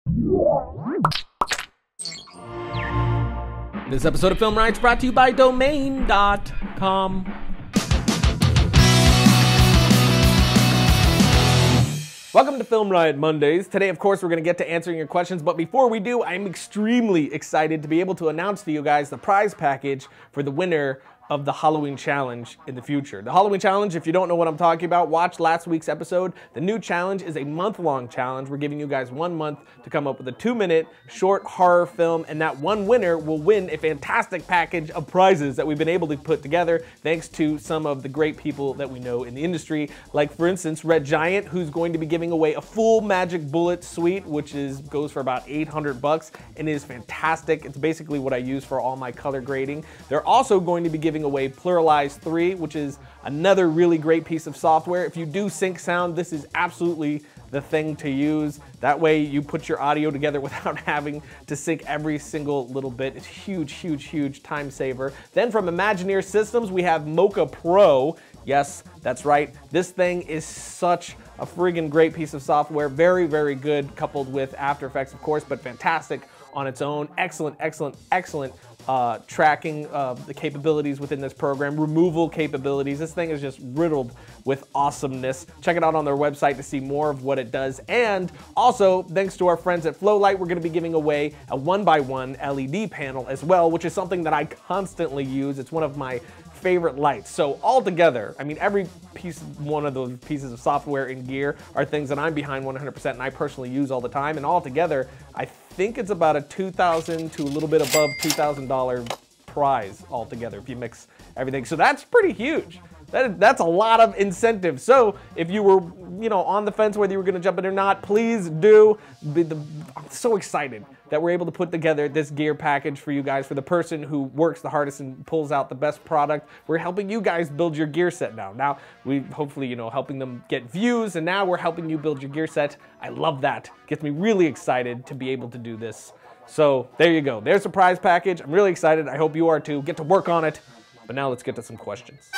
This episode of FilmRiot is brought to you by Domain.com. Welcome to FilmRiot Mondays. Today, of course, we're going to get to answering your questions, but before we do, I'm extremely excited to be able to announce to you guys the prize package for the winner of the Halloween challenge in the future. The Halloween challenge, if you don't know what I'm talking about, watch last week's episode. The new challenge is a month-long challenge. We're giving you guys 1 month to come up with a 2-minute short horror film, and that one winner will win a fantastic package of prizes that we've been able to put together thanks to some of the great people that we know in the industry, like for instance Red Giant, who's going to be giving away a full magic bullet suite, which goes for about $800 and is fantastic. It's basically what I use for all my color grading. They're also going to be giving away Pluralize 3, which is another really great piece of software. If you do sync sound, this is absolutely the thing to use. That way you put your audio together without having to sync every single little bit. It's huge, huge, huge time saver. Then from Imagineer Systems, we have Mocha Pro. Yes, that's right. This thing is such a friggin' great piece of software. Very, very good, coupled with After Effects, of course, but fantastic on its own. Excellent, excellent, excellent tracking the capabilities within this program, removal capabilities. This thing is just riddled with awesomeness. Check it out on their website to see more of what it does. And also, thanks to our friends at FloLight, we're going to be giving away a 1x1 LED panel as well, which is something that I constantly use. It's one of my favorite lights. So altogether, I mean, every one of those pieces of software and gear are things that I'm behind 100% and I personally use all the time. And altogether, I think it's about a $2,000 to a little bit above $2,000 prize altogether if you mix everything. So that's pretty huge. That's a lot of incentive. So if you were, on the fence whether you were going to jump in or not, please do. I'm so excited that we're able to put together this gear package for you guys, for the person who works the hardest and pulls out the best product. We're helping you guys build your gear set now. Now, we hopefully, helping them get views, and now we're helping you build your gear set. I love that. Gets me really excited to be able to do this. So there you go. There's the prize package. I'm really excited. I hope you are too. Get to work on it. But now let's get to some questions.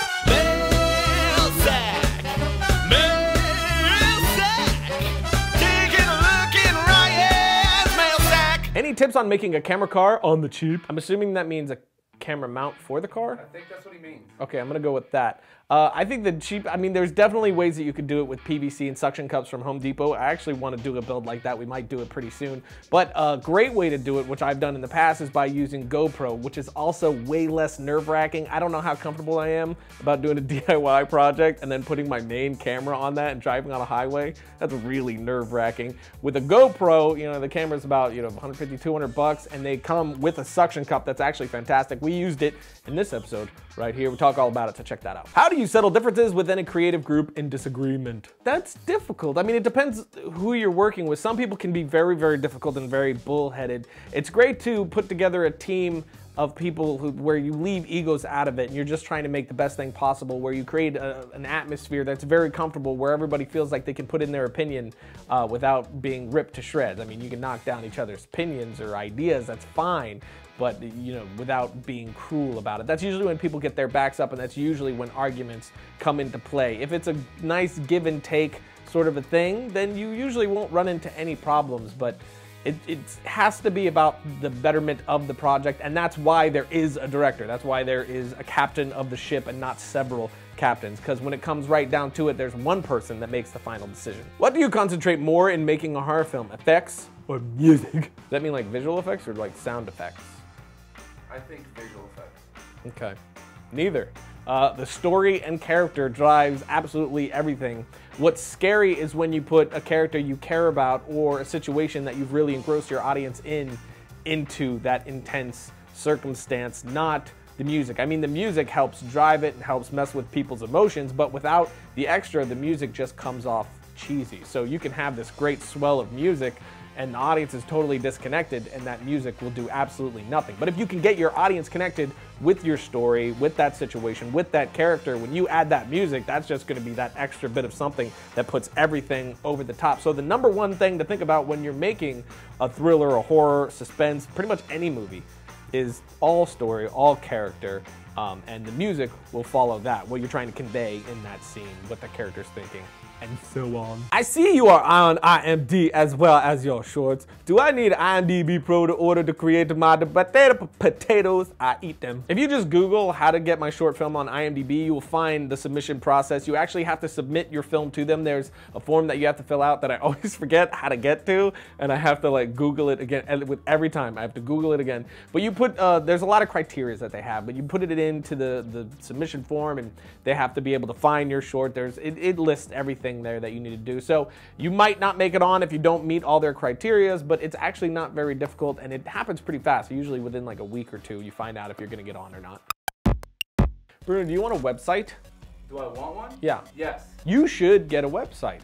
Any tips on making a camera car on the cheap? I'm assuming that means a camera mount for the car? I think that's what he means. Okay, I'm gonna go with that. I think the cheap, there's definitely ways that you could do it with PVC and suction cups from Home Depot. I actually want to do a build like that. We might do it pretty soon. But a great way to do it, which I've done in the past, is by using GoPro, which is also way less nerve-wracking. I don't know how comfortable I am about doing a DIY project and then putting my main camera on that and driving on a highway. That's really nerve-wracking. With a GoPro, the camera's about, $150, $200, and they come with a suction cup that's actually fantastic. We used it in this episode right here. We talk all about it, so check that out. How do you settle differences within a creative group in disagreement? That's difficult. It depends who you're working with. Some people can be very, very difficult and very bullheaded. It's great to put together a team of people where you leave egos out of it and you're just trying to make the best thing possible, where you create an atmosphere that's very comfortable, where everybody feels like they can put in their opinion without being ripped to shreds. You can knock down each other's opinions or ideas, that's fine, but without being cruel about it. That's usually when people get their backs up, and that's usually when arguments come into play. If it's a nice give and take sort of a thing, then you usually won't run into any problems, but it has to be about the betterment of the project, and that's why there is a director. That's why there is a captain of the ship and not several captains, because when it comes right down to it, there's one person that makes the final decision. What do you concentrate more in making a horror film? Effects or music? Does that mean like visual effects or like sound effects? I think visual effects. Okay. Neither. The story and character drives absolutely everything. What's scary is when you put a character you care about or a situation that you've really engrossed your audience into that intense circumstance, not the music. The music helps drive it and helps mess with people's emotions, but without the extra, the music just comes off cheesy. So you can have this great swell of music and the audience is totally disconnected, and that music will do absolutely nothing. But if you can get your audience connected with your story, with that situation, with that character, when you add that music, that's just going to be that extra bit of something that puts everything over the top. So the number one thing to think about when you're making a thriller, a horror, suspense, pretty much any movie, is all story, all character, and the music will follow that, what you're trying to convey in that scene, what the character's thinking. and so on. I see you are on IMDb as well as your shorts. Do I need IMDB Pro to order to create my potatoes? I eat them. If you just Google how to get my short film on IMDb, you will find the submission process. You actually have to submit your film to them. There's a form that you have to fill out that I always forget how to get to, and I have to like Google it again. And with every time I have to Google it again. But you put, there's a lot of criteria that they have, but you put it into the submission form, and they have to be able to find your short. It lists everything there that you need to do. So you might not make it on if you don't meet all their criterias, but it's actually not very difficult, and it happens pretty fast. Usually within like a week or two, you find out if you're gonna get on or not. Bruno, do you want a website? Do I want one? Yeah. Yes. You should get a website.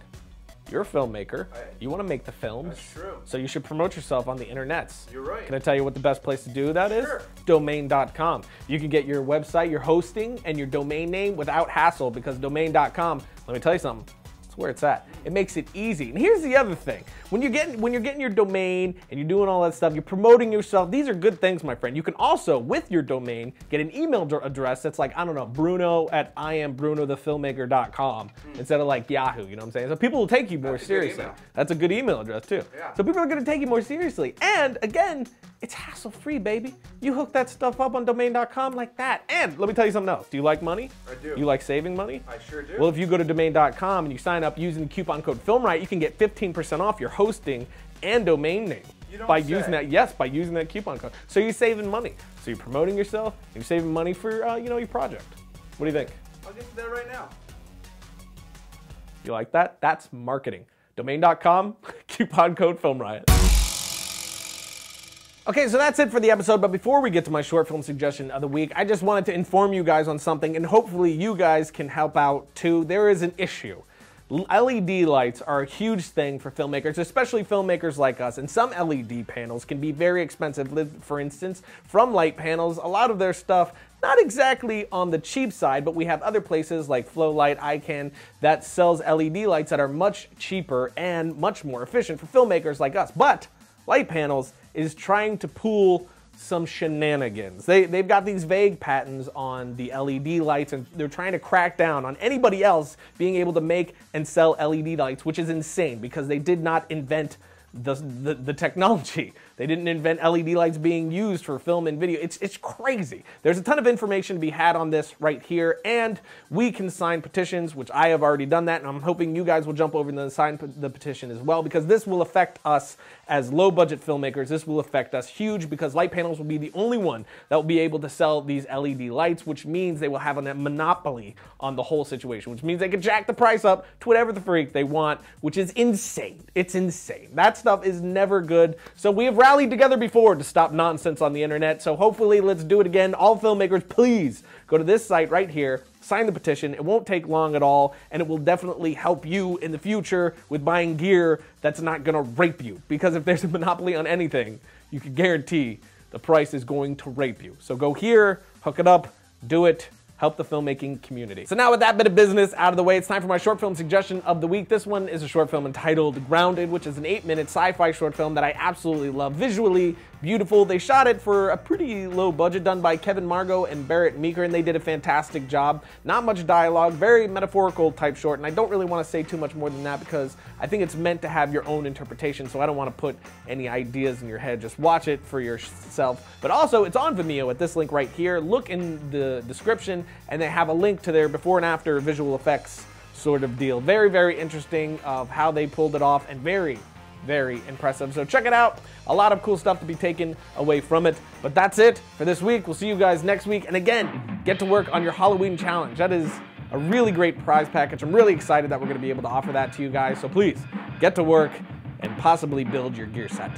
You're a filmmaker. You want to make the films. That's true. So you should promote yourself on the internets. You're right. Can I tell you what the best place to do that is? Sure. Domain.com. You can get your website, your hosting, and your domain name without hassle, because domain.com, let me tell you something, it's where it's at. It makes it easy. And here's the other thing. When you're getting your domain and you're doing all that stuff, you're promoting yourself. These are good things, my friend. You can also, with your domain, get an email address that's like, I don't know, bruno@IamBrunoTheFilmmaker.com instead of like Yahoo, you know what I'm saying? So people will take you more seriously. That's a good email address too. Yeah. So people are gonna take you more seriously. And again, it's hassle-free, baby. You hook that stuff up on domain.com like that. And let me tell you something else. Do you like money? I do. You like saving money? I sure do. Well, if you go to domain.com and you sign up using the coupon code FilmRiot, you can get 15% off your hosting and domain name. You don't by say. using that, yes, by using that coupon code. So you're saving money. So you're promoting yourself, and you're saving money for your project. What do you think? I'll get to that right now. You like that? That's marketing. Domain.com, coupon code FilmRiot. Okay, so that's it for the episode, but before we get to my short film suggestion of the week, I just wanted to inform you guys on something, and hopefully you guys can help out too. There is an issue. LED lights are a huge thing for filmmakers, especially filmmakers like us, and some LED panels can be very expensive. For instance, from Light Panels, a lot of their stuff, not exactly on the cheap side, but we have other places like FloLight, that sells LED lights that are much cheaper and much more efficient for filmmakers like us. But Light Panels is trying to pull some shenanigans. They've got these vague patents on the LED lights, and they're trying to crack down on anybody else being able to make and sell LED lights, which is insane because they did not invent the technology. They didn't invent LED lights being used for film and video. It's crazy. There's a ton of information to be had on this right here, and we can sign petitions, which I have already done that, and I'm hoping you guys will jump over and sign the petition as well, because this will affect us as low-budget filmmakers. This will affect us huge, because Light Panels will be the only one that will be able to sell these LED lights, which means they will have a monopoly on the whole situation, which means they can jack the price up to whatever the freak they want, which is insane. It's insane. That stuff is never good. So we have rallied together before to stop nonsense on the internet, so hopefully let's do it again. All filmmakers, please go to this site right here, sign the petition. It won't take long at all, and it will definitely help you in the future with buying gear that's not gonna rape you, because if there's a monopoly on anything, you can guarantee the price is going to rape you. So go here, hook it up, do it, help the filmmaking community. So now with that bit of business out of the way, it's time for my short film suggestion of the week. This one is a short film entitled Grounded, which is an 8-minute sci-fi short film that I absolutely love. Visually beautiful. They shot it for a pretty low budget, done by Kevin Margot and Barrett Meeker, and they did a fantastic job. Not much dialogue, very metaphorical type short, and I don't really want to say too much more than that because I think it's meant to have your own interpretation, so I don't want to put any ideas in your head. Just watch it for yourself. But also, it's on Vimeo at this link right here. Look in the description, and they have a link to their before and after visual effects sort of deal. Very, very interesting of how they pulled it off, and very, very impressive. So check it out. A lot of cool stuff to be taken away from it. But that's it for this week. We'll see you guys next week. And again, get to work on your Halloween challenge. That is a really great prize package. I'm really excited that we're going to be able to offer that to you guys. So please get to work and possibly build your gear set.